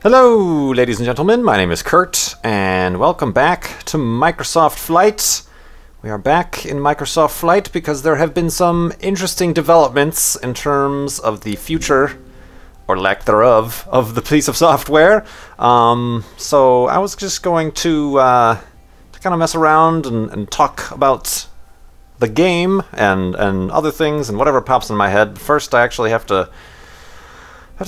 Hello, ladies and gentlemen. My name is Kurt, and welcome back to Microsoft Flight. We are back in Microsoft Flight because there have been some interesting developments in terms of the future, or lack thereof, of the piece of software. So I was just going to kind of mess around and talk about the game and other things and whatever pops in my head. First, I actually have to... Wow,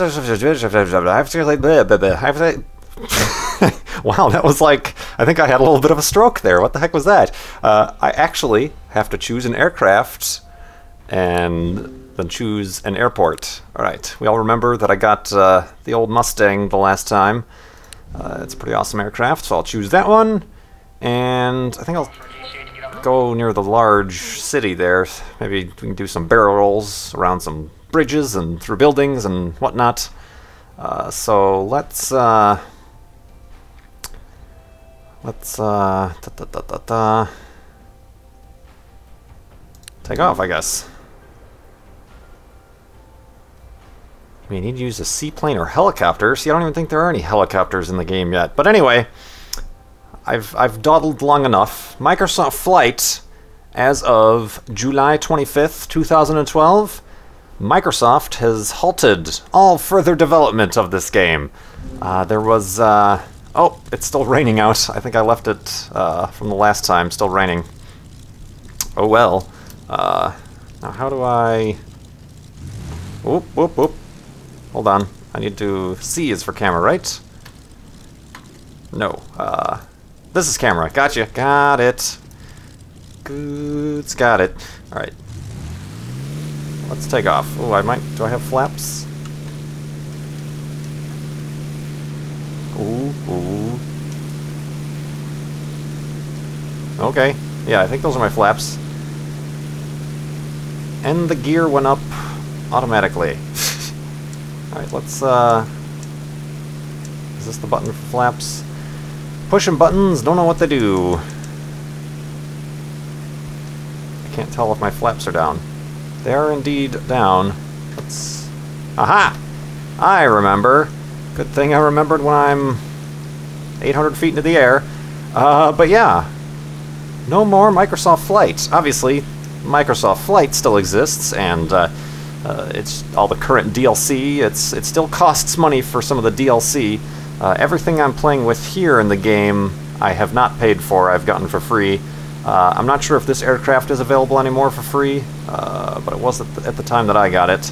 that was like, I think I had a little bit of a stroke there. What the heck was that? I actually have to choose an aircraft and then choose an airport. Alright, we all remember that I got the old Mustang the last time. It's a pretty awesome aircraft, so I'll choose that one. And I think I'll go near the large city there. Maybe we can do some barrel rolls around some bridges and through buildings and whatnot. So let's take off, I guess. I mean, he'd use a seaplane or helicopter. See, I don't even think there are any helicopters in the game yet. But anyway, I've dawdled long enough. Microsoft Flight, as of July 25th, 2012, Microsoft has halted all further development of this game. There was... oh, it's still raining out. I think I left it from the last time, still raining. Oh well. Now how do I... Whoop, whoop, whoop. Hold on. I need to... C is for camera, right? No. This is camera. Gotcha. Got it. Good. Got it. Alright. Let's take off. Oh, I might... Do I have flaps? Ooh, ooh. Okay. Yeah, I think those are my flaps. And the gear went up automatically. Alright, let's, Is this the button for flaps? Pushing buttons, don't know what they do. I can't tell if my flaps are down. They are indeed down. Let's... Aha! I remember. Good thing I remembered when I'm 800 feet into the air. But yeah. No more Microsoft Flight. Obviously, Microsoft Flight still exists, and it's all the current DLC. It still costs money for some of the DLC. Everything I'm playing with here in the game, I have not paid for. I've gotten for free. I'm not sure if this aircraft is available anymore for free, but it was at the time that I got it.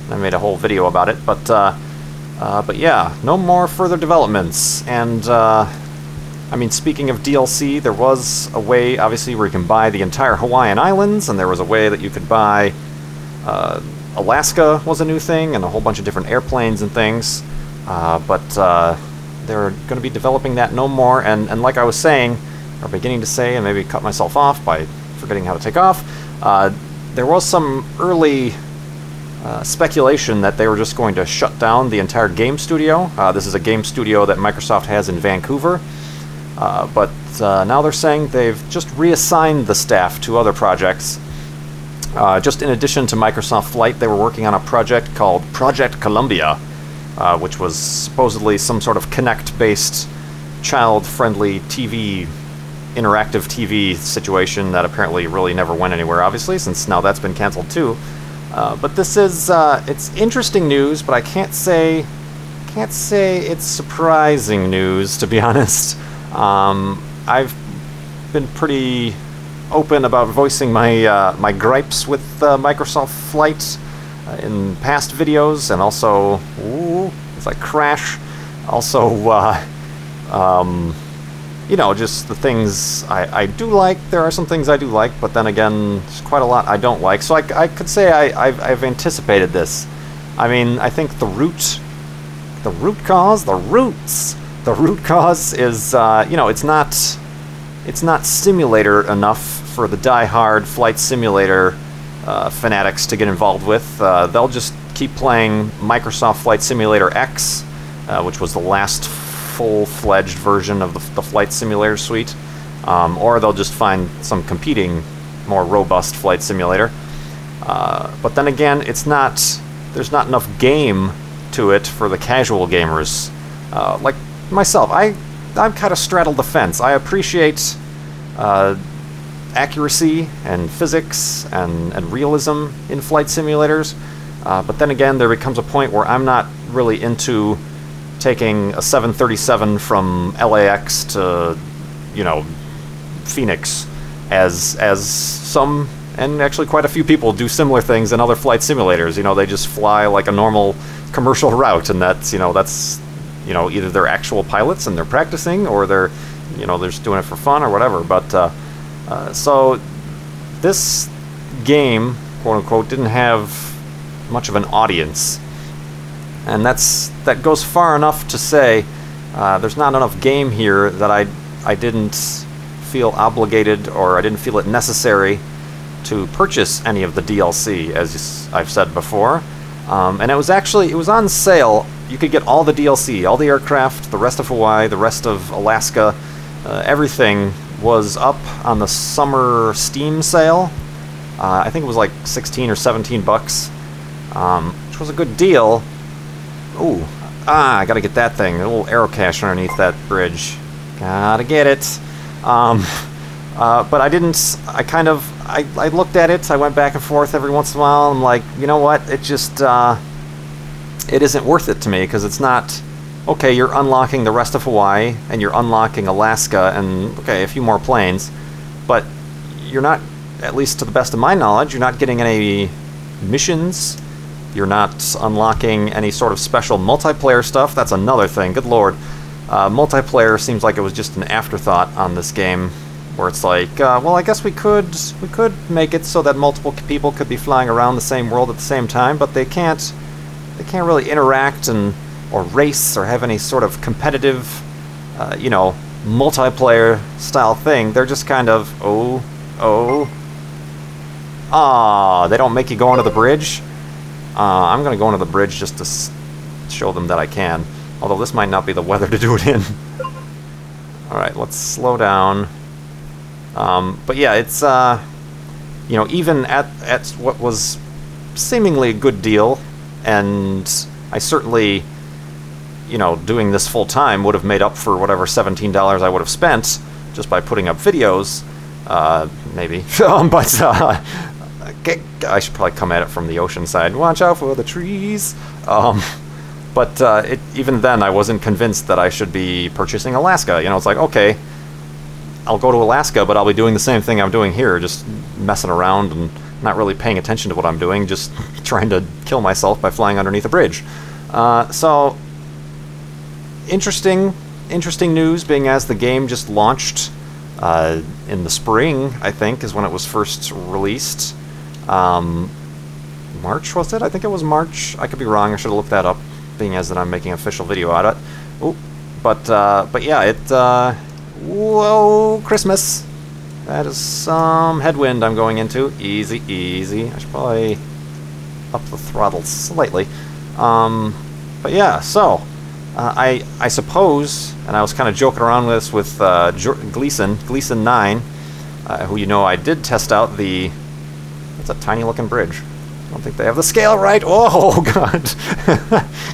I made a whole video about it, but yeah, no more further developments. And I mean, speaking of DLC, there was a way, obviously, where you can buy the entire Hawaiian Islands, and there was a way that you could buy Alaska was a new thing, and a whole bunch of different airplanes and things. But they're going to be developing that no more. And like I was saying, or beginning to say, and maybe cut myself off by forgetting how to take off, there was some early speculation that they were just going to shut down the entire game studio. This is a game studio that Microsoft has in Vancouver, but now they're saying they've just reassigned the staff to other projects. Just in addition to Microsoft Flight, they were working on a project called Project Columbia, which was supposedly some sort of Kinect-based, child-friendly TV, interactive TV situation that apparently really never went anywhere, obviously, since now that's been canceled too. But this is, it's interesting news, but I can't say it's surprising news, to be honest. I've been pretty open about voicing my my gripes with Microsoft Flight in past videos, and also, ooh, it's like crash. Also, you know, just the things I do like. There are some things I do like, but then again, there's quite a lot I don't like. So I could say I've anticipated this. I mean, I think the root cause is, you know, it's not simulator enough for the die-hard flight simulator fanatics to get involved with. They'll just keep playing Microsoft Flight Simulator X, which was the last full-fledged version of the flight simulator suite, or they'll just find some competing, more robust flight simulator. But then again, there's not enough game to it for the casual gamers. like myself, I'm kind of straddled the fence. I appreciate accuracy and physics and realism in flight simulators, but then again, there becomes a point where I'm not really into taking a 737 from LAX to, you know, Phoenix, as some, and actually quite a few people do similar things in other flight simulators. You know, they just fly like a normal commercial route, and that's either they're actual pilots and they're practicing, or they're just doing it for fun or whatever. But so this game, quote unquote, didn't have much of an audience, and that goes far enough to say there's not enough game here that I didn't feel obligated, or I didn't feel it necessary to purchase any of the DLC, as I've said before. And it was on sale. You could get all the DLC, all the aircraft, the rest of Hawaii, the rest of Alaska, everything was up on the summer Steam sale. I think it was like 16 or 17 bucks, which was a good deal. Ooh, I gotta get that thing, a little aero cache underneath that bridge. Gotta get it. But I didn't, I looked at it, I went back and forth every once in a while. I'm like, you know what, it just, it isn't worth it to me, because it's not, okay, you're unlocking the rest of Hawaii, and you're unlocking Alaska, and, okay, a few more planes, but you're not, at least to the best of my knowledge, you're not getting any missions, you're not unlocking any sort of special multiplayer stuff. That's another thing, good lord. Multiplayer seems like it was just an afterthought on this game, where it's like, well, I guess we could make it so that multiple people could be flying around the same world at the same time, but they can't really interact or race or have any sort of competitive, multiplayer style thing. They're just kind of, they don't make you go onto the bridge. I'm gonna go onto the bridge just to show them that I can. Although this might not be the weather to do it in. Alright, let's slow down. But yeah, it's, even at what was seemingly a good deal, and I certainly, doing this full time would have made up for whatever $17 I would have spent just by putting up videos, maybe. But I should probably come at it from the ocean side. Watch out for the trees. But even then, I wasn't convinced that I should be purchasing Alaska. It's like, okay, I'll go to Alaska, but I'll be doing the same thing I'm doing here, just messing around and not really paying attention to what I'm doing, just trying to kill myself by flying underneath a bridge. So, interesting news, being as the game just launched in the spring, I think, is when it was first released. March, was it? I think it was March. I could be wrong. I should have looked that up, being as that I'm making an official video out of it. Oh, but yeah, whoa, Christmas. That is some headwind I'm going into. Easy, easy. I should probably up the throttle slightly. But yeah, so I suppose, and I was kind of joking around with this with Gleason 9, who I did test out the. It's a tiny looking bridge. I don't think they have the scale right. Oh god,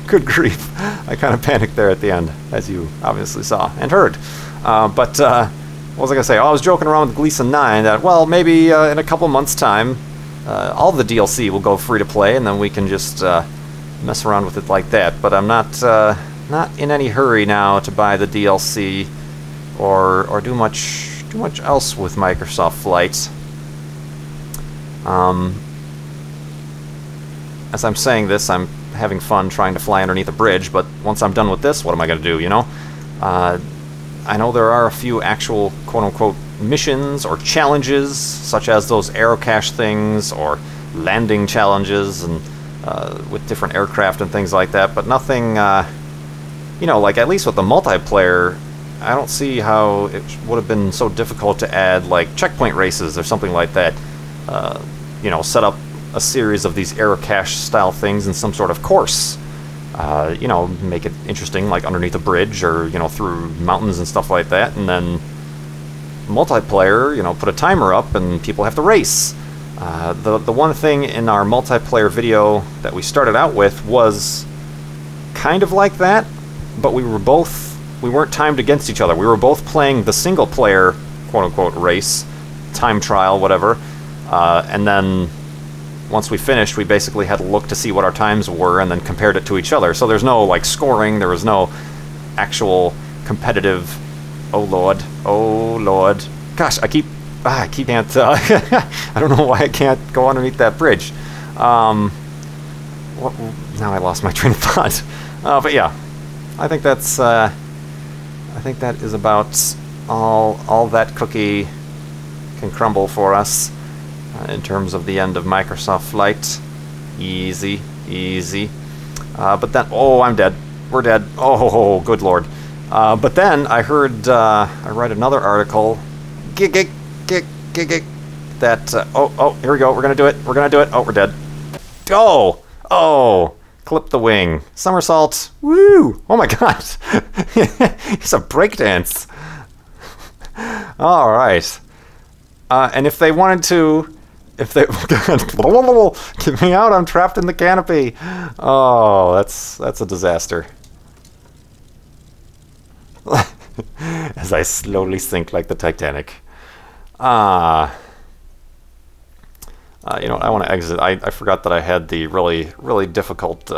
good grief! I kind of panicked there at the end, as you obviously saw and heard. But what was I gonna say? Oh, I was joking around with Gleason 9 that, well, maybe in a couple months' time, all the DLC will go free to play, and then we can just mess around with it like that. But I'm not in any hurry now to buy the DLC or do much else with Microsoft Flight. As I'm saying this, I'm having fun trying to fly underneath a bridge, but once I'm done with this, what am I going to do, I know there are a few actual quote-unquote missions or challenges, such as those aerocache things or landing challenges and with different aircraft and things like that, but nothing, like at least with the multiplayer, I don't see how it would have been so difficult to add like checkpoint races or something like that. Set up a series of these aerocache style things in some sort of course. Make it interesting, like underneath a bridge or, through mountains and stuff like that, and then multiplayer, put a timer up and people have to race. The one thing in our multiplayer video that we started out with was kind of like that, but we weren't timed against each other. We were both playing the single player, quote-unquote, race, time trial, whatever, and then once we finished, we basically had to look to see what our times were and then compared it to each other. So there's no, like, scoring, there was no actual competitive, oh lord, gosh, I can't, I don't know why I can't go underneath that bridge. Now I lost my train of thought. But yeah, I think that is about all that cookie can crumble for us in terms of the end of Microsoft Flight. Easy. But then, oh, I'm dead. We're dead. Oh, good lord. But then I heard, I read another article, that, oh, here we go, we're gonna do it, oh, we're dead. Oh, clip the wing. Somersault, woo, oh my god. It's a breakdance. Alright. And if they wanted to, get me out, I'm trapped in the canopy. Oh, that's a disaster. As I slowly sink like the Titanic. You know, I want to exit. I forgot that I had the really difficult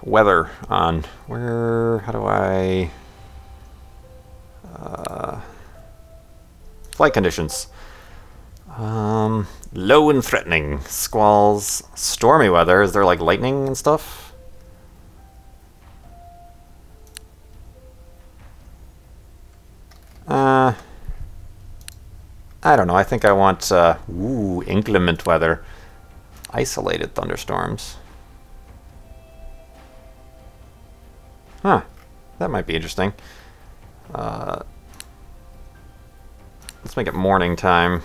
weather on. How do I... flight conditions. Low and threatening. Squalls. Stormy weather. Is there like lightning and stuff? I don't know. I think I want, inclement weather. Isolated thunderstorms. Huh. That might be interesting. Let's make it morning time.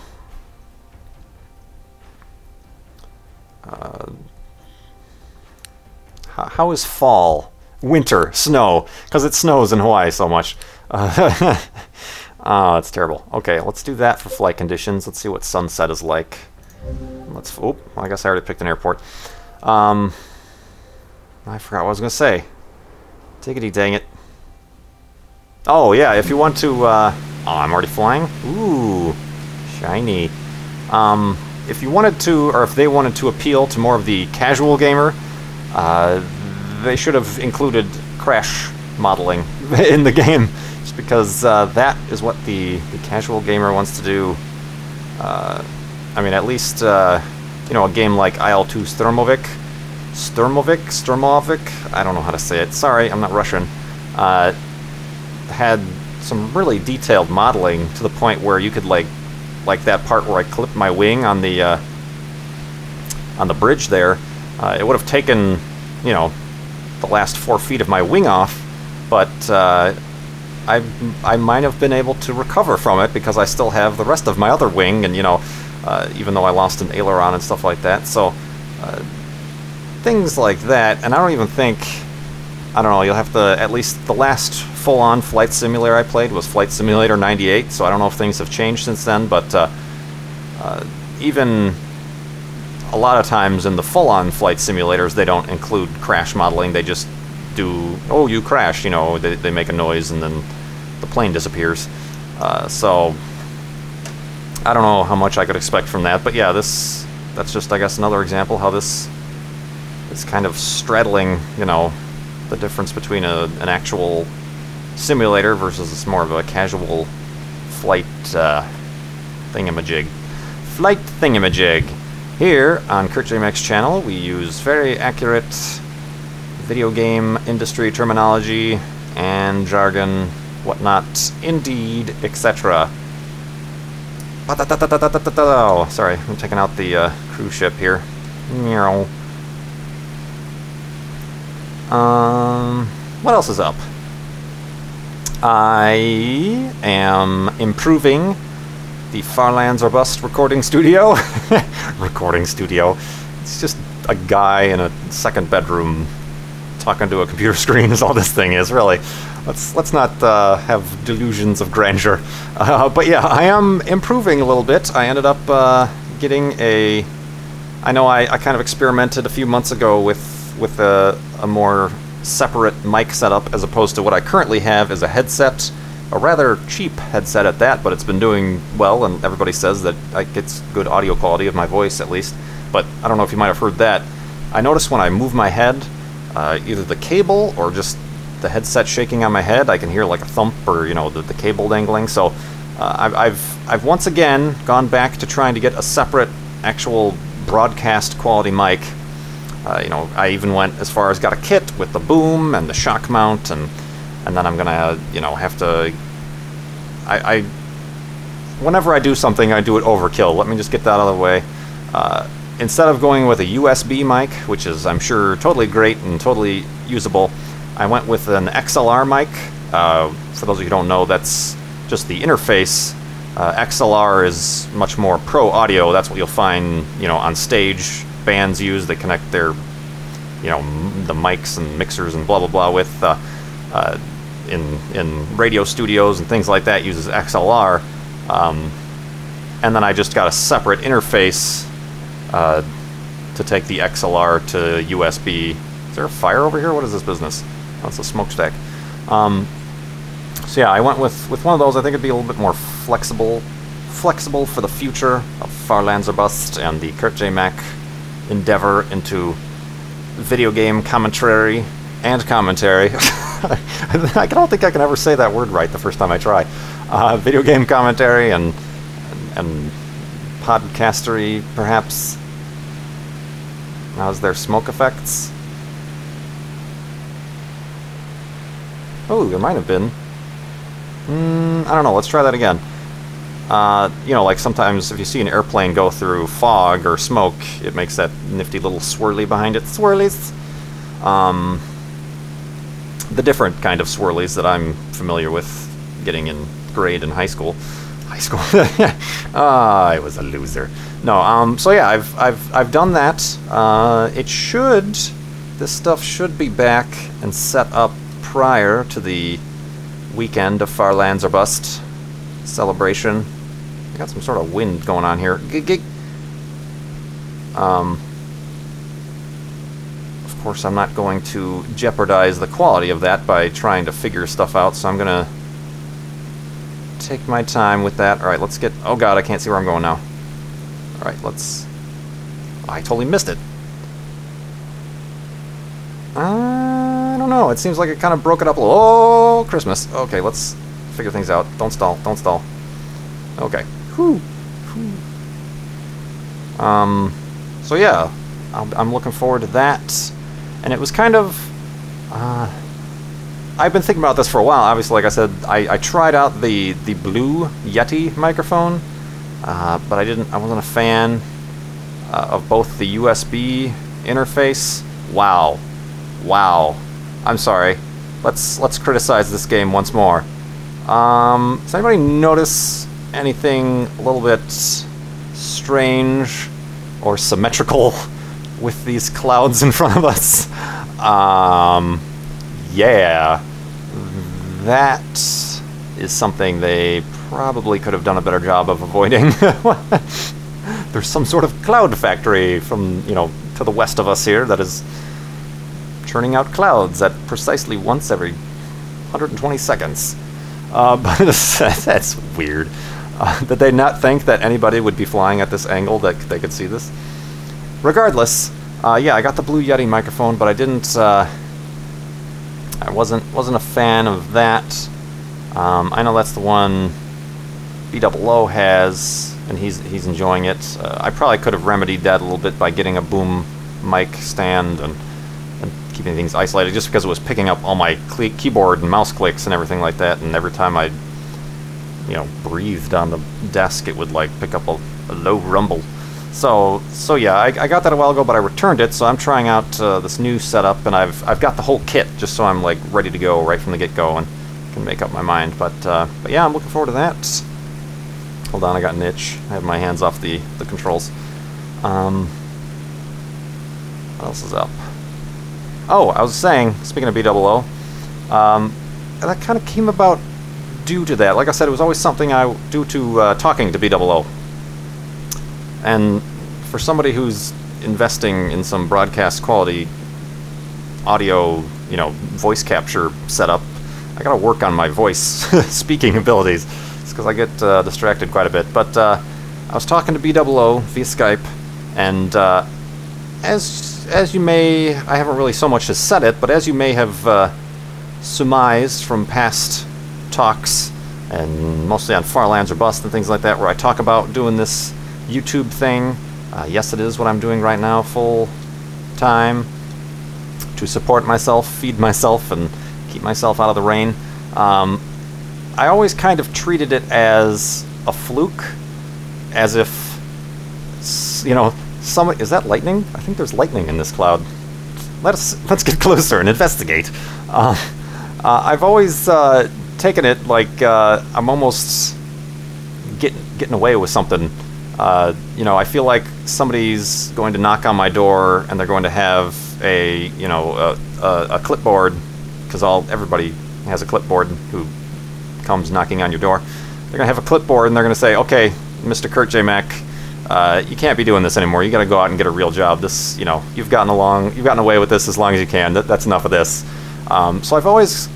How is fall? Winter. Snow. Because it snows in Hawaii so much. Oh, that's terrible. Okay, let's do that for flight conditions. Let's see what sunset is like. Oh, I guess I already picked an airport. I forgot what I was going to say. Tickety dang it. Oh, yeah, if you want to... oh, I'm already flying? Ooh, shiny. If you wanted to, or if they wanted to appeal to more of the casual gamer, they should have included crash modeling in the game. Just because that is what the casual gamer wants to do. I mean, at least, you know, a game like IL-2 Sturmovik, I don't know how to say it. Sorry, I'm not Russian. Had some really detailed modeling to the point where you could, like that part where I clipped my wing on the bridge there. It would have taken, you know, the last 4 feet of my wing off, but I might have been able to recover from it because I still have the rest of my other wing, and, you know, even though I lost an aileron and stuff like that. So things like that. And I don't even think, I don't know, you'll have to, at least the last full-on flight simulator I played was Flight Simulator 98, so I don't know if things have changed since then, but even a lot of times in the full-on flight simulators, they don't include crash modeling. They just do, oh, you crashed, you know, they make a noise and then the plane disappears. So I don't know how much I could expect from that, but yeah, that's just, I guess, another example how this is kind of straddling, you know, the difference between an actual simulator versus it's more of a casual flight thingamajig. Flight thingamajig. Here on KurtJMac's channel, we use very accurate video game industry terminology and jargon, whatnot, indeed, etc. Oh, sorry, I'm taking out the cruise ship here. What else is up? I am improving the Farlands or Bust recording studio. Recording studio. It's just a guy in a second bedroom talking to a computer screen is all this thing is, really. Let's not have delusions of grandeur. But yeah, I am improving a little bit. I ended up getting a... I know I kind of experimented a few months ago with with a more separate mic setup as opposed to what I currently have is a headset, a rather cheap headset at that, but it's been doing well, and everybody says that it gets good audio quality of my voice at least. But I don't know if you might have heard that. I notice when I move my head, either the cable or just the headset shaking on my head, I can hear like a thump or, you know, the cable dangling. So I've once again gone back to trying to get a separate actual broadcast quality mic. You know, I even went as far as got a kit with the boom and the shock mount, and then I'm gonna, you know, have to. Whenever I do something, I do it overkill. Let me just get that out of the way. Instead of going with a USB mic, which is, I'm sure, totally great and totally usable, I went with an XLR mic. For those of you who don't know, that's just the interface. XLR is much more pro audio. That's what you'll find, you know, on stage. Bands use. They connect their, you know, the mics and mixers and blah blah blah with in radio studios and things like that uses XLR. And then I just got a separate interface to take the XLR to USB. Is there a fire over here? What is this business? Oh, it's a smokestack. So yeah, I went with one of those. I think it'd be a little bit more flexible for the future of Far Lands or Bust and the KurtJMac endeavor into video game commentary and commentary. I don't think I can ever say that word right the first time I try. Video game commentary and podcastery, perhaps. Now, is there smoke effects? Oh, there might have been. I don't know. Let's try that again. You know, like sometimes if you see an airplane go through fog or smoke, it makes that nifty little swirly behind it. Swirlies. The different kind of swirlies that I'm familiar with getting in grade in high school. I was a loser. No. So yeah, I've done that. This stuff should be back and set up prior to the weekend of Far Lands or Bust celebration. I got some sort of wind going on here. Of course, I'm not going to jeopardize the quality of that by trying to figure stuff out, so I'm gonna take my time with that. Alright, let's get... Oh god, I can't see where I'm going now. Alright, let's... I totally missed it. I don't know. It seems like it kind of broke it up a little. Oh, Christmas. Okay, let's figure things out. Don't stall. Don't stall. Okay. Whew. So yeah, I'm looking forward to that. And it was kind of... I've been thinking about this for a while. Obviously, like I said, I tried out the Blue Yeti microphone, but I wasn't a fan of both the USB interface. Wow. I'm sorry. Let's criticize this game once more. Does anybody notice anything a little bit strange or symmetrical with these clouds in front of us? Yeah. That is something they probably could have done a better job of avoiding. There's some sort of cloud factory from, you know, to the west of us here that is churning out clouds at precisely once every 120 seconds. But that's weird. Did they not think that anybody would be flying at this angle that they could see this? Regardless, yeah, I got the Blue Yeti microphone, but I didn't. I wasn't a fan of that. I know that's the one B00 has, and he's enjoying it. I probably could have remedied that a little bit by getting a boom mic stand and keeping things isolated, just because it was picking up all my keyboard and mouse clicks and everything like that, and every time I, you know, breathed on the desk, it would like pick up a low rumble. So yeah, I got that a while ago, but I returned it, so I'm trying out this new setup, and I've got the whole kit just so I'm like ready to go right from the get-go and can make up my mind. But yeah, I'm looking forward to that. Hold on, I got an itch. I have my hands off the controls. What else is up? Oh, I was saying, speaking of B00, that kind of came about due to that. Like I said, it was always something due to talking to B00. And for somebody who's investing in some broadcast quality audio, you know, voice capture setup. I gotta work on my voice speaking abilities. It's because I get distracted quite a bit. But I was talking to B00 via Skype, and as you may, I haven't really so much as said it, but as you may have surmised from past talks, and mostly on Far Lands or Bust and things like that, where I talk about doing this YouTube thing. Yes, it is what I'm doing right now, full time, to support myself, feed myself, and keep myself out of the rain. I always kind of treated it as a fluke, as if, you know, is that lightning? I think there's lightning in this cloud. Let's get closer and investigate. I've always taken it like I'm almost getting away with something. You know, I feel like somebody's going to knock on my door and they're going to have a clipboard, because everybody has a clipboard who comes knocking on your door. They're gonna have a clipboard and they're gonna say, "Okay, Mr. KurtJMac, you can't be doing this anymore. You got to go out and get a real job. This, you know, you've gotten away with this as long as you can. That's enough of this." So I've always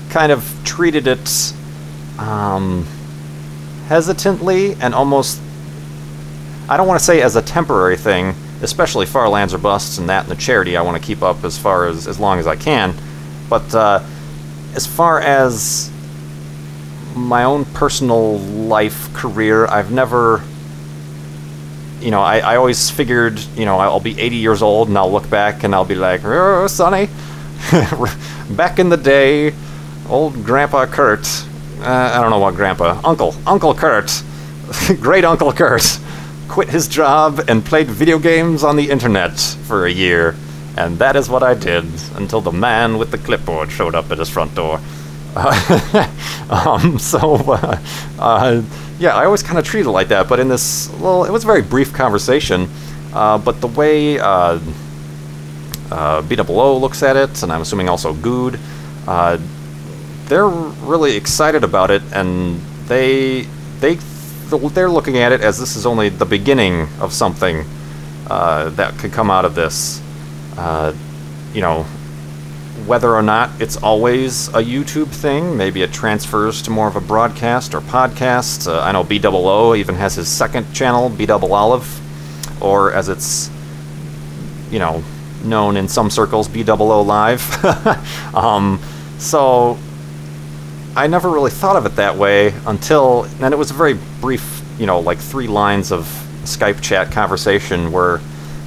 kind of treated it hesitantly and almost, I don't want to say as a temporary thing, especially Far Lands or Busts and that and the charity I want to keep up as long as I can. But as far as my own personal life, career, I've never, you know, I always figured, you know, I'll be 80 years old and I'll look back and I'll be like, "Oh, Sonny, back in the day, old Grandpa Kurt, I don't know what grandpa, Uncle Kurt, great Uncle Kurt, quit his job and played video games on the internet for a year. And that is what I did until the man with the clipboard showed up at his front door." Yeah, I always kind of treat it like that, but in this, well, it was a very brief conversation, but the way B00 looks at it, and I'm assuming also Good, they're really excited about it, and they're looking at it as this is only the beginning of something that could come out of this. You know, whether or not it's always a YouTube thing, maybe it transfers to more of a broadcast or podcast. I know B00 even has his second channel, B-double-olive, or as it's, you know, known in some circles, B00 Live. So I never really thought of it that way until, and it was a very brief, you know, like 3 lines of Skype chat conversation where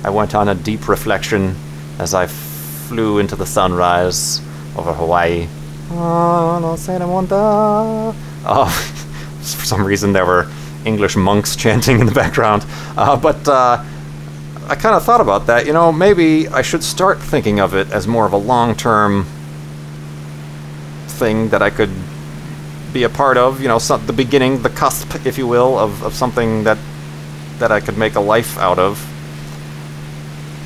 I went on a deep reflection as I flew into the sunrise over Hawaii. Oh, no Santa Monta. For some reason there were English monks chanting in the background. But I kind of thought about that. You know, maybe I should start thinking of it as more of a long-term thing that I could be a part of. You know, the beginning, the cusp, if you will, of something that I could make a life out of.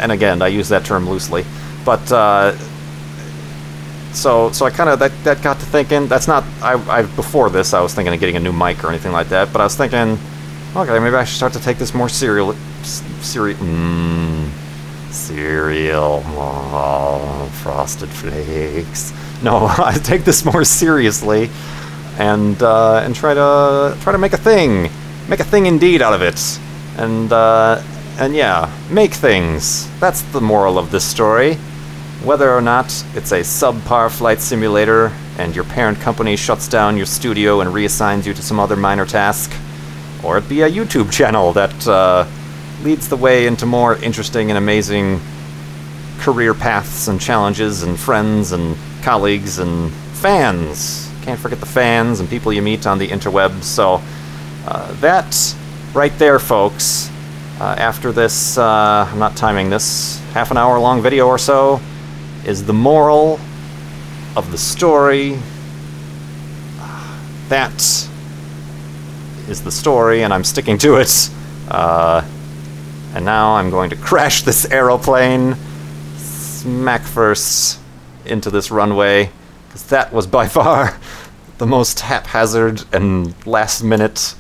And again, I use that term loosely. But, so I kind of, that got to thinking, that's not, before this, I was thinking of getting a new mic or anything like that, but I was thinking, okay, maybe I should start to take this more cereal, oh, Frosted Flakes. No, I take this more seriously, and try to make a thing indeed out of it, and yeah, make things. That's the moral of this story. Whether or not it's a subpar flight simulator and your parent company shuts down your studio and reassigns you to some other minor task, or it be a YouTube channel that leads the way into more interesting and amazing career paths and challenges and friends and colleagues and fans. Can't forget the fans and people you meet on the interwebs. So that right there, folks, after this, I'm not timing this, half an hour long video or so, is the moral of the story. That is the story, and I'm sticking to it. And now I'm going to crash this aeroplane smack first into this runway, because that was by far the most haphazard and last-minute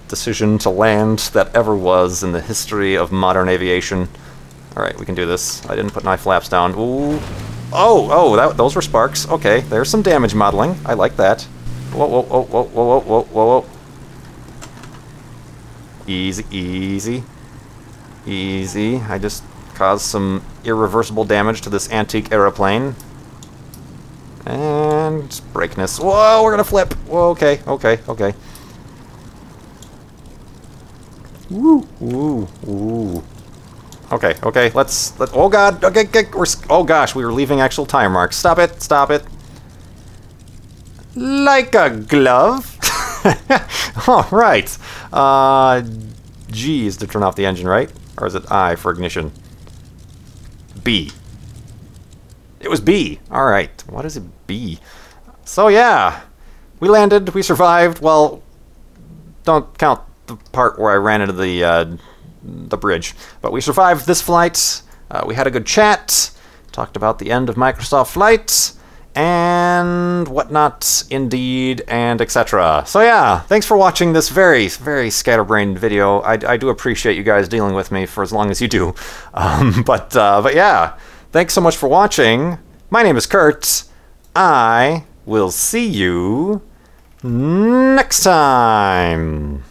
decision to land that ever was in the history of modern aviation. Alright, we can do this. I didn't put my flaps down. Ooh. Oh, those were sparks. Okay, there's some damage modeling. I like that. Whoa, whoa, whoa, whoa, whoa, whoa, whoa, whoa. Easy, easy. Easy. I just caused some irreversible damage to this antique aeroplane. And brakeness. Whoa, we're gonna flip. Whoa, okay, okay, okay. Woo, woo, woo. Okay, okay, let's oh god, okay, oh gosh, we were leaving actual tire marks. Stop it, stop it. Like a glove. Alright. G is to turn off the engine, right? Or is it I for ignition? B. It was B. Alright. What is it B? So yeah. We landed, we survived. Well, don't count the part where I ran into the bridge. But we survived this flight. We had a good chat. Talked about the end of Microsoft Flight. And whatnot, indeed, and etc. So yeah, thanks for watching this very, very scatterbrained video. I do appreciate you guys dealing with me for as long as you do. But yeah, thanks so much for watching. My name is Kurt. I will see you next time.